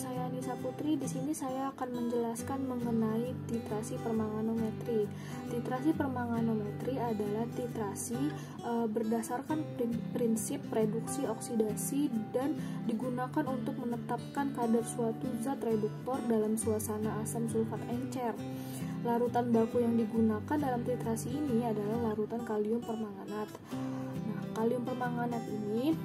saya Nisa Putri. Di sini saya akan menjelaskan mengenai titrasi permanganometri. Titrasi permanganometri adalah titrasi berdasarkan prinsip reduksi oksidasi dan digunakan untuk menetapkan kadar suatu zat reduktor dalam suasana asam sulfat encer. Larutan baku yang digunakan dalam titrasi ini adalah larutan kalium permanganat. Nah, kalium permanganat ini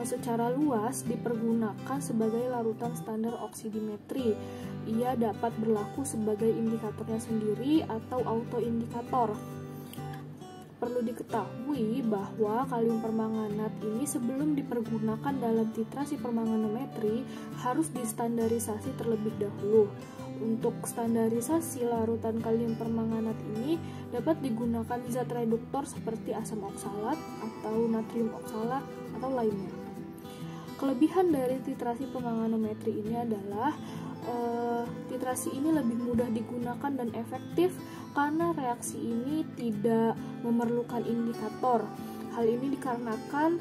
secara luas dipergunakan sebagai larutan standar oksidimetri. Ia dapat berlaku sebagai indikatornya sendiri atau autoindikator. Perlu diketahui bahwa kalium permanganat ini sebelum dipergunakan dalam titrasi permanganometri harus distandarisasi terlebih dahulu. Untuk standarisasi larutan kalium permanganat ini dapat digunakan zat reduktor seperti asam oksalat atau natrium oksalat atau lainnya. Kelebihan dari titrasi permanganometri ini adalah titrasi ini lebih mudah digunakan dan efektif karena reaksi ini tidak memerlukan indikator. Hal ini dikarenakan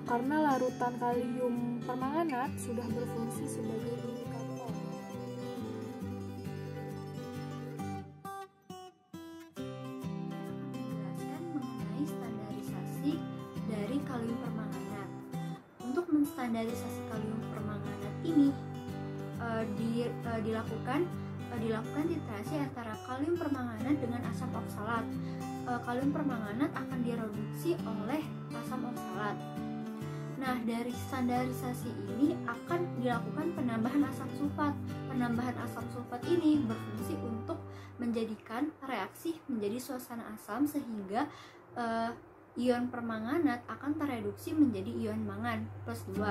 karena larutan kalium permanganat sudah berfungsi sebagai indikator. Menjelaskan mengenai standarisasi dari kalium permanganat. Untuk menstandarisasi kalium permanganat ini dilakukan titrasi antara kalium permanganat dengan asam oksalat. Kalium permanganat akan direduksi oleh asam oksalat. Nah, dari standarisasi ini akan dilakukan penambahan asam sulfat. Penambahan asam sulfat ini berfungsi untuk menjadikan reaksi menjadi suasana asam sehingga ion permanganat akan tereduksi menjadi ion mangan plus 2.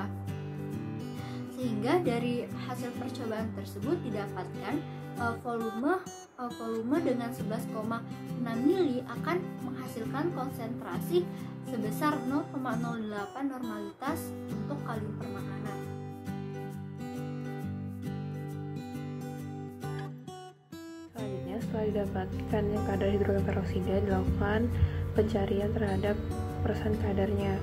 Sehingga dari hasil percobaan tersebut didapatkan volume dengan 11,6 mili akan menghasilkan konsentrasi sebesar 0,08 normalitas untuk kalium permanganat. Selanjutnya, setelah didapatkannya kadar hidrogen peroksida, dilakukan pencarian terhadap persen kadarnya.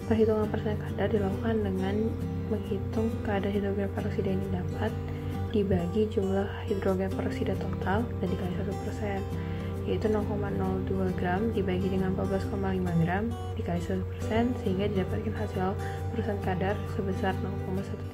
Perhitungan persen kadar dilakukan dengan menghitung kadar hidrogen peroksida yang didapat dibagi jumlah hidrogen peroksida total dan dikali 1%, yaitu 0,02 gram dibagi dengan 14,5 gram dikali 1%, sehingga didapatkan hasil persen kadar sebesar 0,13%.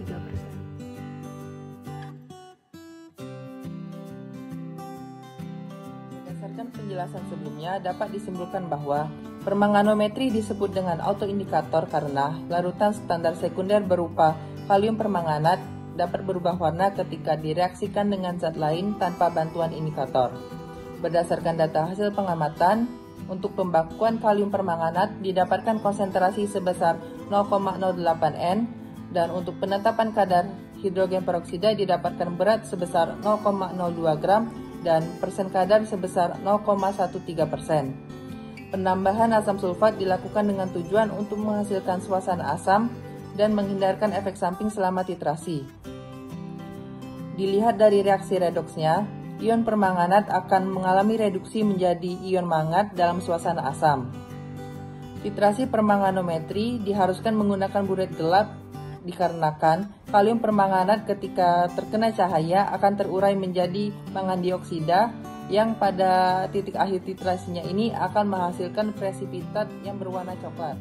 Berdasarkan penjelasan sebelumnya, dapat disimpulkan bahwa permanganometri disebut dengan autoindikator karena larutan standar sekunder berupa kalium permanganat dapat berubah warna ketika direaksikan dengan zat lain tanpa bantuan indikator. Berdasarkan data hasil pengamatan, untuk pembakuan kalium permanganat didapatkan konsentrasi sebesar 0,08 N, dan untuk penetapan kadar hidrogen peroksida didapatkan berat sebesar 0,02 gram dan persen kadar sebesar 0,13%. Penambahan asam sulfat dilakukan dengan tujuan untuk menghasilkan suasana asam dan menghindarkan efek samping selama titrasi. Dilihat dari reaksi redoksnya, ion permanganat akan mengalami reduksi menjadi ion mangat dalam suasana asam. Titrasi permanganometri diharuskan menggunakan buret gelap dikarenakan kalium permanganat ketika terkena cahaya akan terurai menjadi mangan dioksida yang pada titik akhir titrasinya ini akan menghasilkan presipitat yang berwarna coklat.